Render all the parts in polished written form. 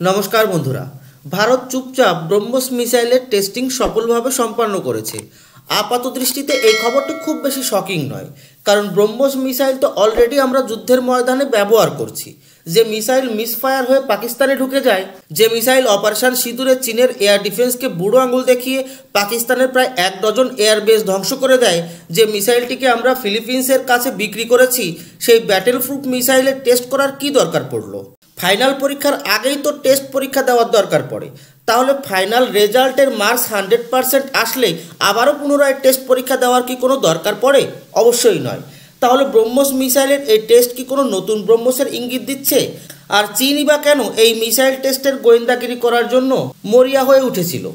নমস্কার বন্ধুরা। ভারত চুপচাপ ব্রহ্মস মিসাইলের টেস্টিং সফলভাবে সম্পন্ন করেছে। আপাত দৃষ্টিতে এই খবরটি খুব বেশি শকিং নয়, কারণ ব্রহ্মস মিসাইল তো অলরেডি আমরা যুদ্ধের ময়দানে ব্যবহার করছি। যে মিসাইল মিসফায়ার হয়ে পাকিস্তানে ঢুকে যায়, যে মিসাইল অপারেশন সিঁদুরে চীনের এয়ার ডিফেন্সকে বুড়ো আঙুল দেখিয়ে পাকিস্তানের প্রায় 1 ডজন এয়ার বেস ধ্বংস করে দেয়, যে মিসাইলটিকে আমরা ফিলিপিন্সের কাছে বিক্রি করেছি, সেই ব্যাটেল প্রুফ মিসাইলের টেস্ট করার কি দরকার পড়লো? ফাইনাল পরীক্ষার আগেই তো টেস্ট পরীক্ষা দেওয়ার দরকার পড়ে। তাহলে ফাইনাল রেজাল্টের মার্কস 100% আসলে আবারও পুনরায় টেস্ট পরীক্ষা দেওয়ার কি কোনো দরকার পড়ে? অবশ্যই নয়। তাহলে ব্রহ্মস মিসাইলের এই টেস্ট কি কোনো নতুন ব্রহ্মসের ইঙ্গিত দিচ্ছে? আর চীনই বা কেন এই মিসাইল টেস্টের গোয়েন্দাগিরি করার জন্য মরিয়া হয়ে উঠেছিল?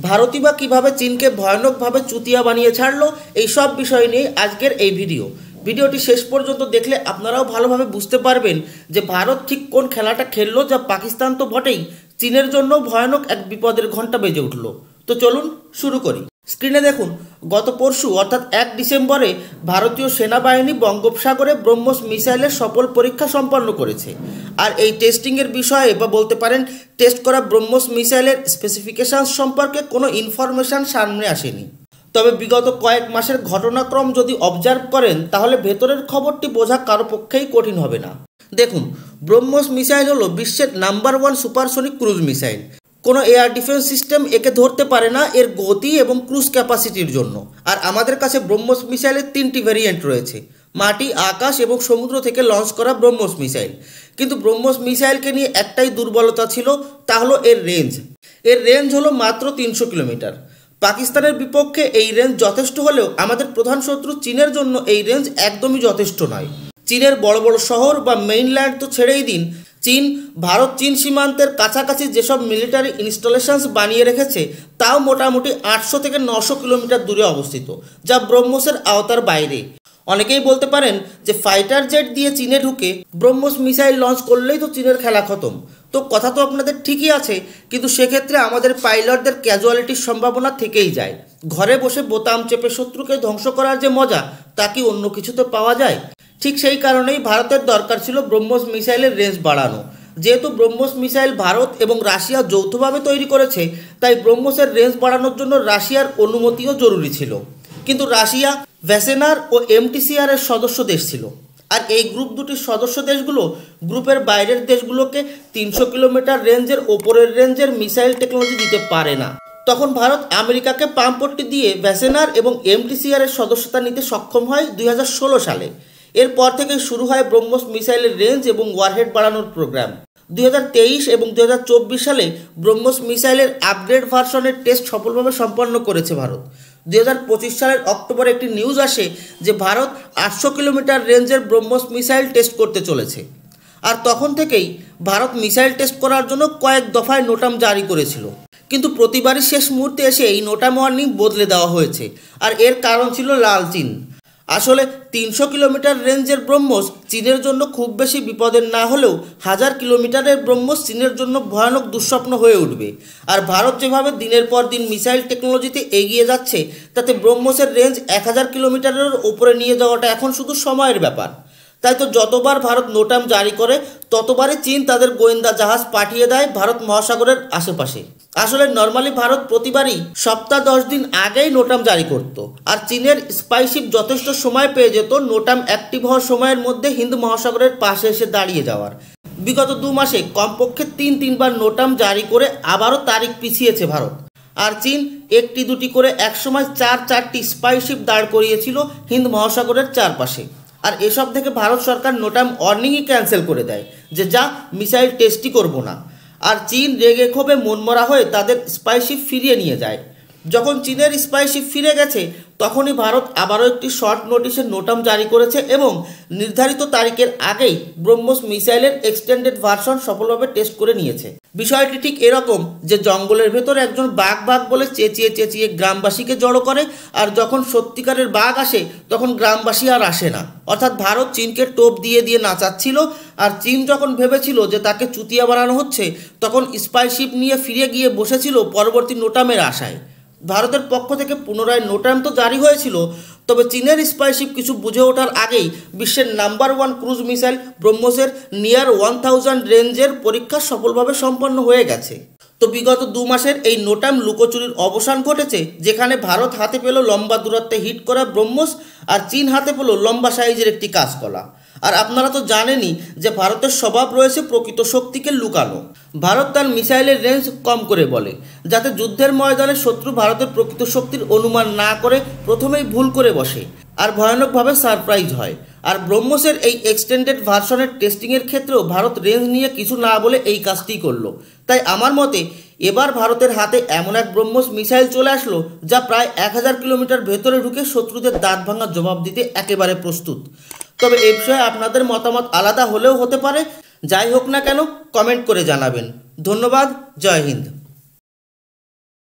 ভারতই বা কীভাবে চীনকে ভয়ানকভাবে চুতিয়া বানিয়ে ছাড়লো? এই সব বিষয় নিয়ে আজকের এই ভিডিওটি শেষ পর্যন্ত দেখলে আপনারাও ভালোভাবে বুঝতে পারবেন যে ভারত ঠিক কোন খেলাটা খেললো, যা পাকিস্তান তো বটেই, চীনের জন্য ভয়ানক এক বিপদের ঘণ্টা বেজে উঠল। তো চলুন শুরু করি। স্ক্রিনে দেখুন, গত পরশু অর্থাৎ 1 ডিসেম্বরে ভারতীয় সেনাবাহিনী বঙ্গোপসাগরে ব্রহ্মস মিসাইলের সফল পরীক্ষা সম্পন্ন করেছে। আর এই টেস্টিংয়ের বিষয়ে বা বলতে পারেন টেস্ট করা ব্রহ্মস মিসাইলের স্পেসিফিকেশানস সম্পর্কে কোনো ইনফরমেশান সামনে আসেনি। তবে বিগত কয়েক মাসের ঘটনাক্রম যদি অবজার্ভ করেন, তাহলে ভেতরের খবরটি বোঝা কারো পক্ষেই কঠিন হবে না। দেখুন, ব্রহ্মস মিসাইল হলো বিশ্বের নাম্বার 1 সুপারসনিক ক্রুজ মিসাইল। কোনো এয়ার ডিফেন্স সিস্টেম একে ধরতে পারে না এর গতি এবং ক্রুজ ক্যাপাসিটির জন্য। আর আমাদের কাছে ব্রহ্মস মিসাইলের 3টি ভেরিয়েন্ট রয়েছে: মাটি, আকাশ এবং সমুদ্র থেকে লঞ্চ করা ব্রহ্মস মিসাইল। কিন্তু ব্রহ্মস মিসাইলকে নিয়ে একটাই দুর্বলতা ছিল, তা হলো এর রেঞ্জ হলো মাত্র 300 কিলোমিটার। পাকিস্তানের বিপক্ষে এই রেঞ্জ যথেষ্ট হলেও আমাদের প্রধান শত্রু চীনের জন্য এই রেঞ্জ একদমই যথেষ্ট নয়। চীনের বড় বড় শহর বা মেইনল্যান্ড তো ছেড়েই দিন, ভারত চীন সীমান্তের কাছাকাছি যেসব মিলিটারি ইনস্টলেশনস বানিয়ে রেখেছে, তাও মোটামুটি 800 থেকে 900 কিলোমিটার দূরে অবস্থিত, যা ব্রহ্মসের আওতার বাইরে। অনেকেই বলতে পারেন যে ফাইটার জেট দিয়ে চীনে ঢুকে ব্রহ্মস মিসাইল লঞ্চ করলেই তো চীনের খেলা খতম। তো কথা তো আপনাদের ঠিকই আছে, কিন্তু সেক্ষেত্রে আমাদের পাইলটদের ক্যাজুয়ালিটির সম্ভাবনা থেকেই যায়। ঘরে বসে বোতাম চেপে শত্রুকে ধ্বংস করার যে মজা, তা কি অন্য কিছুতে পাওয়া যায়? ঠিক সেই কারণেই ভারতের দরকার ছিল ব্রহ্মস মিসাইলের রেঞ্জ বাড়ানো। যেহেতু ব্রহ্মস মিসাইল ভারত এবং রাশিয়া যৌথভাবে তৈরি করেছে, তাই ব্রহ্মসের রেঞ্জ বাড়ানোর জন্য রাশিয়ার অনুমতিও জরুরি ছিল। কিন্তু রাশিয়া ভ্যাসেনার ও এমটিসিআর এর সদস্য দেশ ছিল, আর এই গ্রুপ দুটির সদস্য দেশগুলো গ্রুপের বাইরের দেশগুলোকে 300 কিলোমিটার রেঞ্জের ওপরের রেঞ্জের মিসাইল টেকনোলজি দিতে পারে না। তখন ভারত আমেরিকাকে পামপট্টি দিয়ে ভ্যাসেনার এবং এমটিসিআর এর সদস্যতা নিতে সক্ষম হয় 2016 সালে। এরপর থেকে শুরু হয় ব্রহ্মস মিসাইলের রেঞ্জ এবং ওয়ারহেড বাড়ানোর প্রোগ্রাম। 2023 এবং 2024 সালে ব্রহ্মস মিসাইলের আপগ্রেড ভার্সনের টেস্ট সফলভাবে সম্পন্ন করেছে ভারত। 2025 সালের অক্টোবরে একটি নিউজ আসে যে ভারত 800 কিলোমিটার রেঞ্জের ব্রহ্মস মিসাইল টেস্ট করতে চলেছে। আর তখন থেকেই ভারত মিসাইল টেস্ট করার জন্য কয়েক দফায় নোটাম জারি করেছিল, কিন্তু প্রতিবারই শেষ মুহূর্তে এসে এই নোটাম ওয়ার্নিং বদলে দেওয়া হয়েছে। আর এর কারণ ছিল লাল চীন। আসলে 300 কিলোমিটার রেঞ্জের ব্রহ্মস চীনের জন্য খুব বেশি বিপদের না হলেও 1000 কিলোমিটারের ব্রহ্মস চীনের জন্য ভয়ানক দুঃস্বপ্ন হয়ে উঠবে। আর ভারত যেভাবে দিনের পর দিন মিসাইল টেকনোলজিতে এগিয়ে যাচ্ছে, তাতে ব্রহ্মসের রেঞ্জ 1000 কিলোমিটারের ওপরে নিয়ে যাওয়াটা এখন শুধু সময়ের ব্যাপার। তাই তো যতবার ভারত নোটাম জারি করে, ততবারই চীন তাদের গোয়েন্দা জাহাজ পাঠিয়ে দেয় ভারত মহাসাগরের আশেপাশে। আসলে নর্মালি ভারত প্রতিবারই সপ্তাহ 10 দিন আগেই নোটাম জারি করত, আর চীনের স্পাইশিপ যথেষ্ট সময় পেয়ে যেত নোটাম অ্যাক্টিভ হওয়ার সময়ের মধ্যে হিন্দ মহাসাগরের পাশে এসে দাঁড়িয়ে যাওয়ার। বিগত 2 মাসে কমপক্ষে 3-3বার নোটাম জারি করে আবারও তারিখ পিছিয়েছে ভারত। আর চীন একটি দুটি করে একসময় 4-4টি স্পাইশিপ দাঁড় করিয়েছিল হিন্দ মহাসাগরের চারপাশে। আর এসব থেকে ভারত সরকার নোটাম ওয়ার্নিংই ক্যান্সেল করে দেয় যে যা মিসাইল টেস্টই করব না। আর চীন রেগে ক্ষোভে মনমরা হয়ে তাদের স্পাইশিপ ফিরিয়ে নিয়ে যায়। যখন চীনের স্পাইশিপ ফিরে গেছে, তখনই ভারত আবারও একটি শর্ট নোটিশের নোটাম জারি করেছে এবং নির্ধারিত তারিখের আগেই ব্রহ্মস মিসাইলের এক্সটেন্ডেড ভার্সন সফলভাবে টেস্ট করে নিয়েছে। বিষয়টি ঠিক এরকম যে জঙ্গলের ভেতরে একজন বাঘ বলে চেঁচিয়ে চেঁচিয়ে গ্রামবাসীকে জড়ো করে, আর যখন সত্যিকারের বাঘ আসে তখন গ্রামবাসী আর আসে না। অর্থাৎ ভারত চীনকে টোপ দিয়ে দিয়ে নাচাচ্ছিল। আর চীন যখন ভেবেছিল যে তাকে চুতিয়া বানানো হচ্ছে, তখন স্পাইশিপ নিয়ে ফিরে গিয়ে বসেছিল পরবর্তী নোটামের আশায়। ভারতের পক্ষ থেকে পুনরায় নোটাম তো জারি হয়েছিল, তবে চীনের স্পাইশিপ কিছু বুঝে ওঠার আগেই বিশ্বের নাম্বার 1 ক্রুজ মিসাইল ব্রহ্মসের নিয়ার 1000 রেঞ্জের পরীক্ষা সফলভাবে সম্পন্ন হয়ে গেছে। তো বিগত 2 মাসের এই নোটাম লুকোচুরির অবসান ঘটেছে, যেখানে ভারত হাতে পেল লম্বা দূরত্বে হিট করা ব্রহ্মস আর চীন হাতে পেল লম্বা সাইজের একটি কাঁচকলা। আর আপনারা তো জানেনই যে ভারতের স্বভাব রয়েছে প্রকৃত শক্তিকে লুকানো। ভারত তার মিসাইলের রেঞ্জ কম করে বলে, যাতে যুদ্ধের ময়দানে শত্রু ভারতের প্রকৃত শক্তির অনুমান না করে প্রথমেই ভুল করে বসে আর ভয়ানকভাবে সারপ্রাইজ হয়। আর ব্রহ্মসের এই এক্সটেন্ডেড ভার্সনের টেস্টিংয়ের ক্ষেত্রেও ভারত রেঞ্জ নিয়ে কিছু না বলে এই কাজটিই করলো। তাই আমার মতে এবার ভারতের হাতে এমন এক ব্রহ্মস মিসাইল চলে আসলো যা প্রায় 1000 কিলোমিটার ভেতরে ঢুকে শত্রুদের দাঁত ভাঙা জবাব দিতে একেবারে প্রস্তুত। তবে এ বিষয়ে আপনাদের মতামত আলাদা হলেও হতে পারে। যাই হোক না কেন, কমেন্ট করে জানাবেন। ধন্যবাদ। জয় হিন্দ।